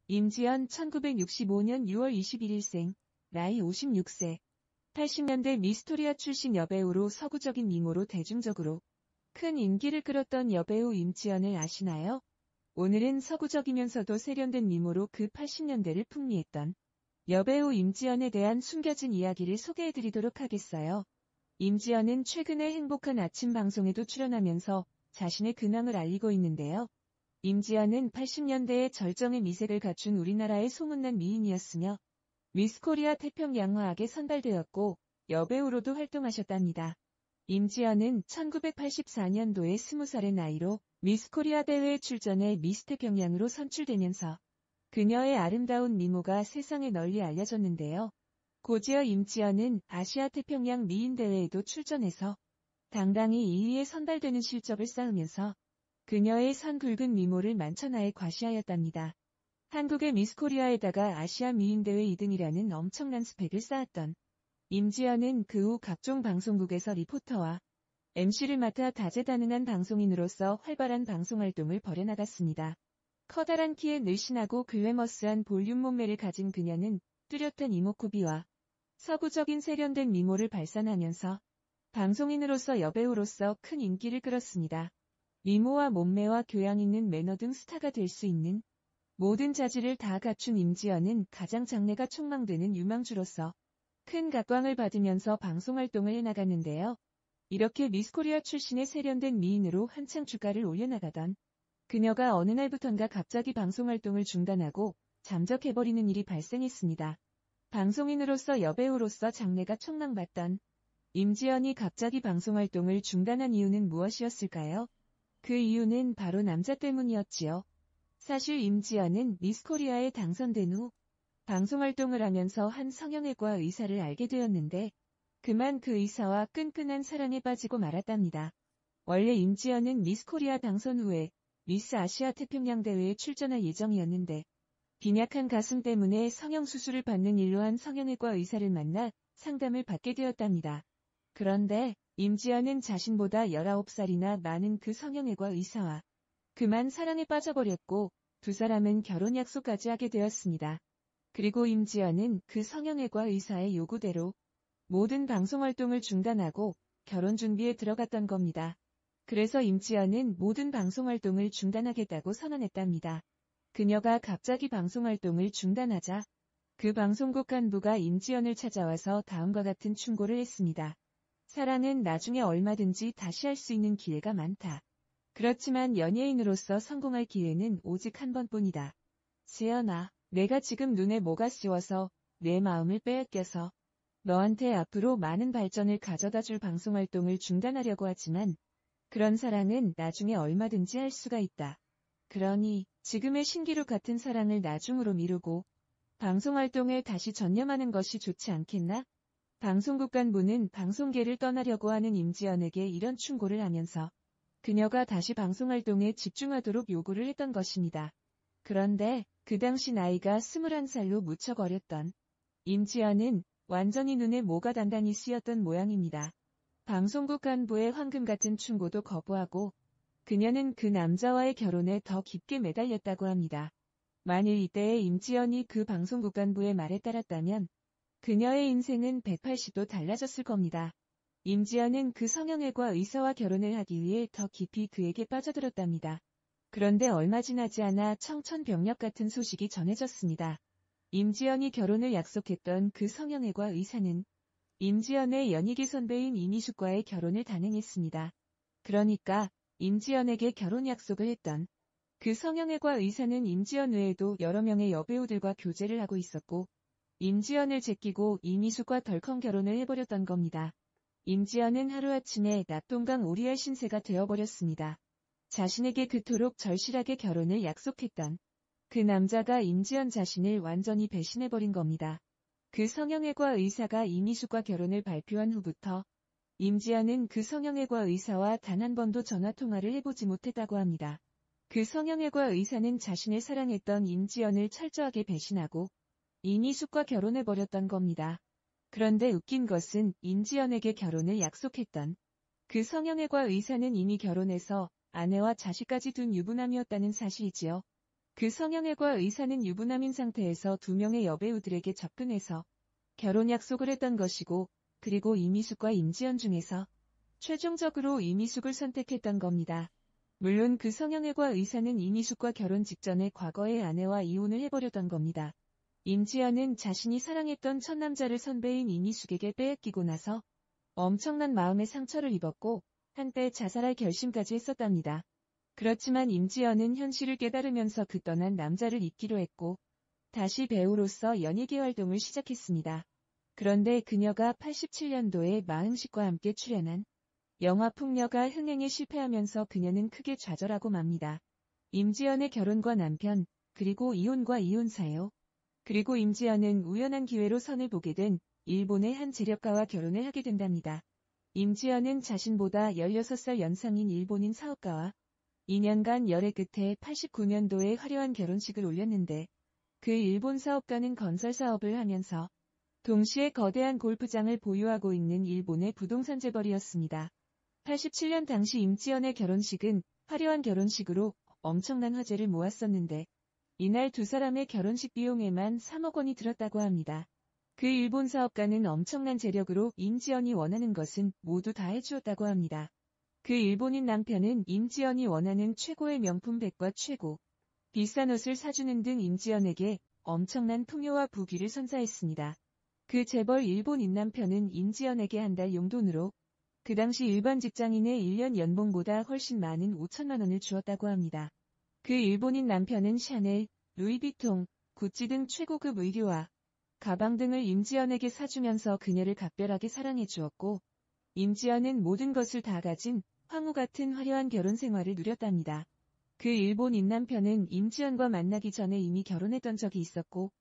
임지연 1965년 6월 21일생, 나이 56세. 80년대 미스토리아 출신 여배우로 서구적인 미모로 대중적으로 큰 인기를 끌었던 여배우 임지연을 아시나요? 오늘은 서구적이면서도 세련된 미모로 그 80년대를 풍미했던 여배우 임지연에 대한 숨겨진 이야기를 소개해드리도록 하겠어요. 임지연은 최근에 행복한 아침 방송에도 출연하면서 자신의 근황을 알리고 있는데요. 임지연은 80년대에 절정의 미색을 갖춘 우리나라의 소문난 미인이었으며 미스코리아 태평양화학에 선발되었고 여배우로도 활동하셨답니다. 임지연은 1984년도에 20살의 나이로 미스코리아 대회에 출전해 미스태평양으로 선출되면서 그녀의 아름다운 미모가 세상에 널리 알려졌는데요. 곧이어 임지연은 아시아 태평양 미인대회에도 출전해서 당당히 2위에 선발되는 실적을 쌓으면서 그녀의 선 굵은 미모를 만천하에 과시하였답니다. 한국의 미스코리아에다가 아시아 미인대회 2등이라는 엄청난 스펙을 쌓았던 임지연은 그 후 각종 방송국에서 리포터와 MC를 맡아 다재다능한 방송인으로서 활발한 방송활동을 벌여나갔습니다. 커다란 키에 늘씬하고 글래머스한 볼륨 몸매를 가진 그녀는 뚜렷한 이목구비와 서구적인 세련된 미모를 발산하면서 방송인으로서 여배우로서 큰 인기를 끌었습니다. 미모와 몸매와 교양 있는 매너 등 스타가 될 수 있는 모든 자질을 다 갖춘 임지연은 가장 장래가 촉망되는 유망주로서 큰 각광을 받으면서 방송활동을 해나갔는데요. 이렇게 미스코리아 출신의 세련된 미인으로 한창 주가를 올려나가던 그녀가 어느 날부턴가 갑자기 방송활동을 중단하고 잠적해버리는 일이 발생했습니다. 방송인으로서 여배우로서 장래가 촉망받던 임지연이 갑자기 방송활동을 중단한 이유는 무엇이었을까요? 그 이유는 바로 남자 때문이었지요. 사실 임지연은 미스코리아에 당선된 후 방송활동을 하면서 한 성형외과 의사를 알게 되었는데 그만 그 의사와 끈끈한 사랑에 빠지고 말았답니다. 원래 임지연은 미스코리아 당선 후에 미스 아시아 태평양 대회에 출전할 예정이었는데 빈약한 가슴 때문에 성형수술을 받는 일로 한 성형외과 의사를 만나 상담을 받게 되었답니다. 그런데 임지연은 자신보다 19살이나 많은 그 성형외과 의사와 그만 사랑에 빠져버렸고 두 사람은 결혼 약속까지 하게 되었습니다. 그리고 임지연은 그 성형외과 의사의 요구대로 모든 방송활동을 중단하고 결혼 준비에 들어갔던 겁니다. 그래서 임지연은 모든 방송활동을 중단하겠다고 선언했답니다. 그녀가 갑자기 방송활동을 중단하자 그 방송국 간부가 임지연을 찾아와서 다음과 같은 충고를 했습니다. 사랑은 나중에 얼마든지 다시 할 수 있는 기회가 많다. 그렇지만 연예인으로서 성공할 기회는 오직 한 번뿐이다. 지연아, 내가 지금 눈에 뭐가 씌워서 내 마음을 빼앗겨서 너한테 앞으로 많은 발전을 가져다 줄 방송활동을 중단하려고 하지만 그런 사랑은 나중에 얼마든지 할 수가 있다. 그러니 지금의 신기루 같은 사랑을 나중으로 미루고 방송활동에 다시 전념하는 것이 좋지 않겠나? 방송국 간부는 방송계를 떠나려고 하는 임지연에게 이런 충고를 하면서 그녀가 다시 방송활동에 집중하도록 요구를 했던 것입니다. 그런데 그 당시 나이가 21살로 무척 어렸던 임지연은 완전히 눈에 뭐가 단단히 씌었던 모양입니다. 방송국 간부의 황금 같은 충고도 거부하고 그녀는 그 남자와의 결혼에 더 깊게 매달렸다고 합니다. 만일 이때에 임지연이 그 방송국 간부의 말에 따랐다면 그녀의 인생은 180도 달라졌을 겁니다. 임지연은 그 성형외과 의사와 결혼을 하기 위해 더 깊이 그에게 빠져들었답니다. 그런데 얼마 지나지 않아 청천벽력 같은 소식이 전해졌습니다. 임지연이 결혼을 약속했던 그 성형외과 의사는 임지연의 연희기 선배인 이미숙과의 결혼을 단행했습니다. 그러니까 임지연에게 결혼 약속을 했던 그 성형외과 의사는 임지연 외에도 여러 명의 여배우들과 교제를 하고 있었고 임지연을 제끼고 이미숙과 덜컹 결혼을 해버렸던 겁니다. 임지연은 하루아침에 낙동강 오리알 신세가 되어버렸습니다. 자신에게 그토록 절실하게 결혼을 약속했던 그 남자가 임지연 자신을 완전히 배신해버린 겁니다. 그 성형외과 의사가 이미숙과 결혼을 발표한 후부터 임지연은 그 성형외과 의사와 단 한 번도 전화통화를 해보지 못했다고 합니다. 그 성형외과 의사는 자신을 사랑했던 임지연을 철저하게 배신하고 이미숙과 결혼해버렸던 겁니다. 그런데 웃긴 것은 임지연에게 결혼을 약속했던 그 성형외과 의사는 이미 결혼해서 아내와 자식까지 둔 유부남이었다는 사실이지요. 그 성형외과 의사는 유부남인 상태에서 두 명의 여배우들에게 접근해서 결혼 약속을 했던 것이고, 그리고 이미숙과 임지연 중에서 최종적으로 이미숙을 선택했던 겁니다. 물론 그 성형외과 의사는 이미숙과 결혼 직전에 과거의 아내와 이혼을 해버렸던 겁니다. 임지연은 자신이 사랑했던 첫 남자를 선배인 이미숙에게 빼앗기고 나서 엄청난 마음의 상처를 입었고 한때 자살할 결심까지 했었답니다. 그렇지만 임지연은 현실을 깨달으면서 그 떠난 남자를 잊기로 했고 다시 배우로서 연예계 활동을 시작했습니다. 그런데 그녀가 87년도에 마흔식과 함께 출연한 영화 풍녀가 흥행에 실패하면서 그녀는 크게 좌절하고 맙니다. 임지연의 결혼과 남편, 그리고 이혼과 이혼 사요. 그리고 임지연은 우연한 기회로 선을 보게 된 일본의 한 재력가와 결혼을 하게 된답니다. 임지연은 자신보다 16살 연상인 일본인 사업가와 2년간 열애 끝에 89년도에 화려한 결혼식을 올렸는데 그 일본 사업가는 건설 사업을 하면서 동시에 거대한 골프장을 보유하고 있는 일본의 부동산 재벌이었습니다. 87년 당시 임지연의 결혼식은 화려한 결혼식으로 엄청난 화제를 모았었는데 이날 두 사람의 결혼식 비용에만 3억 원이 들었다고 합니다. 그 일본 사업가는 엄청난 재력으로 임지연이 원하는 것은 모두 다 해주었다고 합니다. 그 일본인 남편은 임지연이 원하는 최고의 명품 백과 최고 비싼 옷을 사주는 등 임지연에게 엄청난 풍요와 부귀를 선사했습니다. 그 재벌 일본인 남편은 임지연에게 한 달 용돈으로 그 당시 일반 직장인의 1년 연봉보다 훨씬 많은 5천만 원을 주었다고 합니다. 그 일본인 남편은 샤넬, 루이비통, 구찌 등 최고급 의류와 가방 등을 임지연에게 사주면서 그녀를 각별하게 사랑해 주었고 임지연은 모든 것을 다 가진 황후 같은 화려한 결혼 생활을 누렸답니다. 그 일본인 남편은 임지연과 만나기 전에 이미 결혼했던 적이 있었고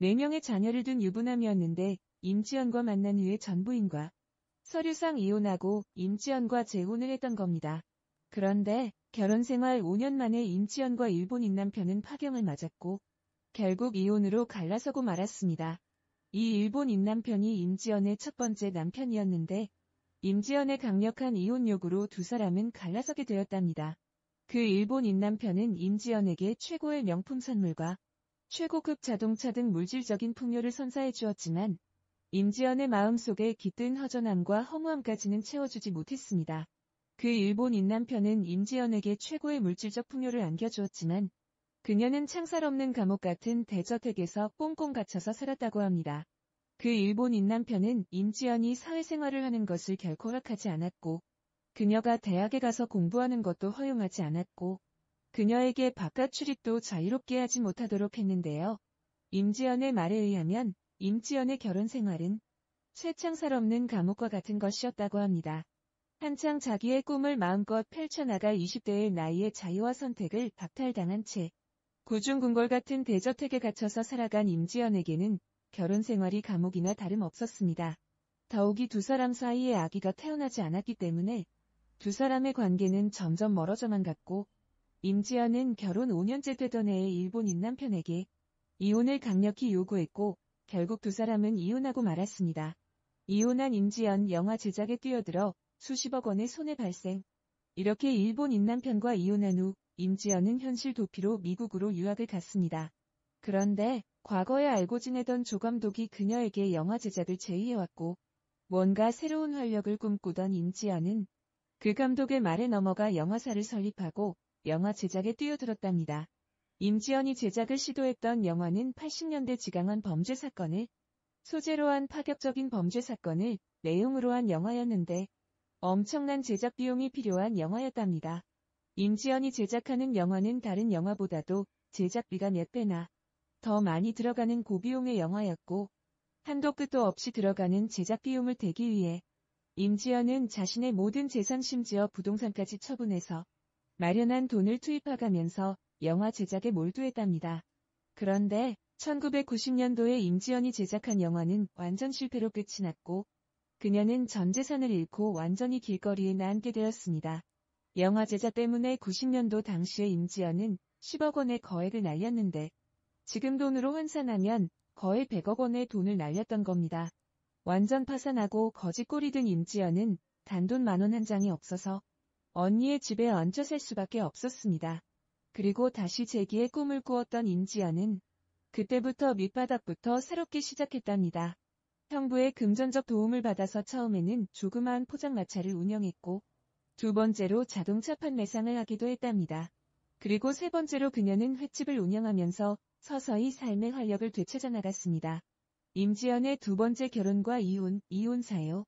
4명의 자녀를 둔 유부남이었는데 임지연과 만난 후에 전 부인과 서류상 이혼하고 임지연과 재혼을 했던 겁니다. 그런데 결혼 생활 5년 만에 임지연과 일본인 남편은 파경을 맞았고 결국 이혼으로 갈라서고 말았습니다. 이 일본인 남편이 임지연의 첫 번째 남편이었는데 임지연의 강력한 이혼 요구로 두 사람은 갈라서게 되었답니다. 그 일본인 남편은 임지연에게 최고의 명품 선물과 최고급 자동차 등 물질적인 풍요를 선사해 주었지만 임지연의 마음속에 깃든 허전함과 허무함까지는 채워주지 못했습니다. 그 일본인 남편은 임지연에게 최고의 물질적 풍요를 안겨주었지만 그녀는 창살 없는 감옥 같은 대저택에서 꽁꽁 갇혀서 살았다고 합니다. 그 일본인 남편은 임지연이 사회생활을 하는 것을 결코 허락하지 않았고 그녀가 대학에 가서 공부하는 것도 허용하지 않았고 그녀에게 바깥 출입도 자유롭게 하지 못하도록 했는데요. 임지연의 말에 의하면 임지연의 결혼 생활은 쇠창살 없는 감옥과 같은 것이었다고 합니다. 한창 자기의 꿈을 마음껏 펼쳐나갈 20대의 나이에 자유와 선택을 박탈당한 채 구중궁궐 같은 대저택에 갇혀서 살아간 임지연에게는 결혼 생활이 감옥이나 다름없었습니다. 더욱이 두 사람 사이에 아기가 태어나지 않았기 때문에 두 사람의 관계는 점점 멀어져만 갔고 임지연은 결혼 5년째 되던 해에 일본인 남편에게 이혼을 강력히 요구했고 결국 두 사람은 이혼하고 말았습니다. 이혼한 임지연 영화 제작에 뛰어들어 수십억 원의 손해 발생. 이렇게 일본인 남편과 이혼한 후 임지연은 현실 도피로 미국으로 유학을 갔습니다. 그런데 과거에 알고 지내던 조 감독이 그녀에게 영화 제작을 제의해왔고 뭔가 새로운 활력을 꿈꾸던 임지연은 그 감독의 말에 넘어가 영화사를 설립하고 영화 제작에 뛰어들었답니다. 임지연이 제작을 시도했던 영화는 80년대 지강한 범죄 사건을 소재로 한 파격적인 범죄 사건을 내용으로 한 영화였는데 엄청난 제작 비용이 필요한 영화였답니다. 임지연이 제작하는 영화는 다른 영화보다도 제작비가 몇 배나 더 많이 들어가는 고비용의 영화였고 한도 끝도 없이 들어가는 제작 비용을 대기 위해 임지연은 자신의 모든 재산 심지어 부동산까지 처분해서 마련한 돈을 투입해가면서 영화 제작에 몰두했답니다. 그런데 1990년도에 임지연이 제작한 영화는 완전 실패로 끝이 났고 그녀는 전 재산을 잃고 완전히 길거리에 나앉게 되었습니다. 영화 제작 때문에 90년도 당시에 임지연은 10억 원의 거액을 날렸는데 지금 돈으로 환산하면 거의 100억 원의 돈을 날렸던 겁니다. 완전 파산하고 거지꼴이 든 임지연은 단돈 10,000원 한 장이 없어서 언니의 집에 얹혀 살 수밖에 없었습니다. 그리고 다시 재기의 꿈을 꾸었던 임지연은 그때부터 밑바닥부터 새롭게 시작했답니다. 형부의 금전적 도움을 받아서 처음에는 조그마한 포장마차를 운영했고 두 번째로 자동차 판매상을 하기도 했답니다. 그리고 세 번째로 그녀는 횟집을 운영하면서 서서히 삶의 활력을 되찾아 나갔습니다. 임지연의 두 번째 결혼과 이혼 사요.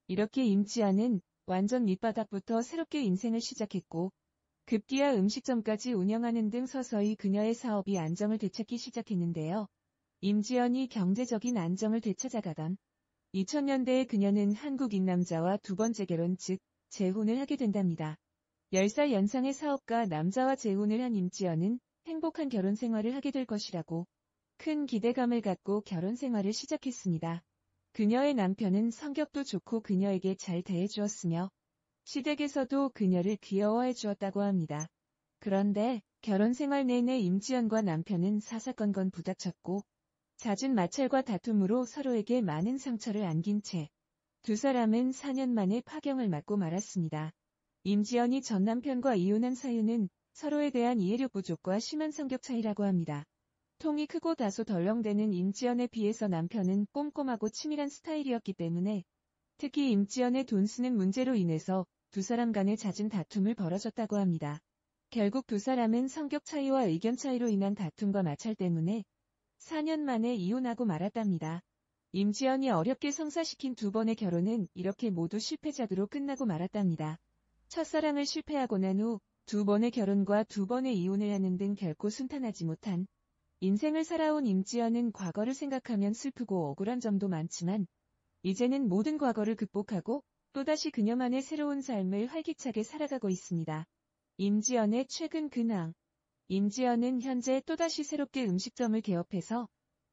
이렇게 임지연은 완전 밑바닥부터 새롭게 인생을 시작했고 급기야 음식점까지 운영하는 등 서서히 그녀의 사업이 안정을 되찾기 시작했는데요. 임지연이 경제적인 안정을 되찾아가던 2000년대에 그녀는 한국인 남자와 두 번째 결혼 즉 재혼을 하게 된답니다. 10살 연상의 사업가 남자와 재혼을 한 임지연은 행복한 결혼 생활을 하게 될 것이라고 큰 기대감을 갖고 결혼 생활을 시작했습니다. 그녀의 남편은 성격도 좋고 그녀에게 잘 대해주었으며 시댁에서도 그녀를 귀여워해 주었다고 합니다. 그런데 결혼 생활 내내 임지연과 남편은 사사건건 부닥쳤고 잦은 마찰과 다툼으로 서로에게 많은 상처를 안긴 채 두 사람은 4년 만에 파경을 맞고 말았습니다. 임지연이 전 남편과 이혼한 사유는 서로에 대한 이해력 부족과 심한 성격 차이라고 합니다. 통이 크고 다소 덜렁대는 임지연에 비해서 남편은 꼼꼼하고 치밀한 스타일이었기 때문에 특히 임지연의 돈 쓰는 문제로 인해서 두 사람 간에 잦은 다툼을 벌어졌다고 합니다. 결국 두 사람은 성격 차이와 의견 차이로 인한 다툼과 마찰 때문에 4년 만에 이혼하고 말았답니다. 임지연이 어렵게 성사시킨 두 번의 결혼은 이렇게 모두 실패작으로 끝나고 말았답니다. 첫사랑을 실패하고 난 후 두 번의 결혼과 두 번의 이혼을 하는 등 결코 순탄하지 못한 인생을 살아온 임지연은 과거를 생각하면 슬프고 억울한 점도 많지만 이제는 모든 과거를 극복하고 또다시 그녀만의 새로운 삶을 활기차게 살아가고 있습니다. 임지연의 최근 근황. 임지연은 현재 또다시 새롭게 음식점을 개업해서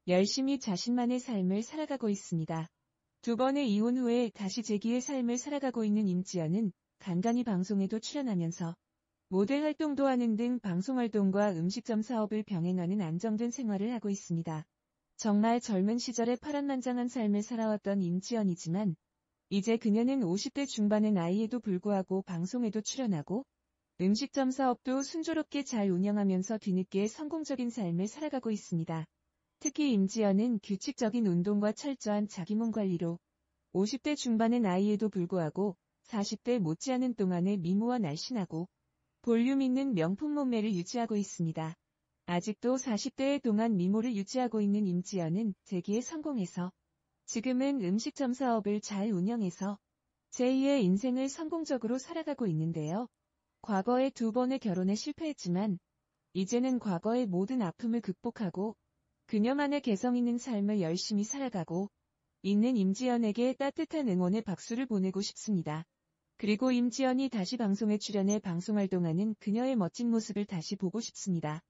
열심히 자신만의 삶을 살아가고 있습니다. 두 번의 이혼 후에 다시 재기의 삶을 살아가고 있는 임지연은 간간히 방송에도 출연하면서 모델 활동도 하는 등 방송활동과 음식점 사업을 병행하는 안정된 생활을 하고 있습니다. 정말 젊은 시절에 파란만장한 삶을 살아왔던 임지연이지만 이제 그녀는 50대 중반의 나이에도 불구하고 방송에도 출연하고 음식점 사업도 순조롭게 잘 운영하면서 뒤늦게 성공적인 삶을 살아가고 있습니다. 특히 임지연은 규칙적인 운동과 철저한 자기몸 관리로 50대 중반의 나이에도 불구하고 40대 못지않은 동안의 미모와 날씬하고 볼륨 있는 명품 몸매를 유지하고 있습니다. 아직도 40대의 동안 미모를 유지하고 있는 임지연은 재기에 성공해서 지금은 음식점 사업을 잘 운영해서 제2의 인생을 성공적으로 살아가고 있는데요. 과거에 두 번의 결혼에 실패했지만 이제는 과거의 모든 아픔을 극복하고 그녀만의 개성 있는 삶을 열심히 살아가고 있는 임지연에게 따뜻한 응원의 박수를 보내고 싶습니다. 그리고 임지연이 다시 방송에 출연해 방송활동하는 그녀의 멋진 모습을 다시 보고 싶습니다.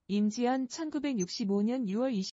임지연 1965년 6월 20일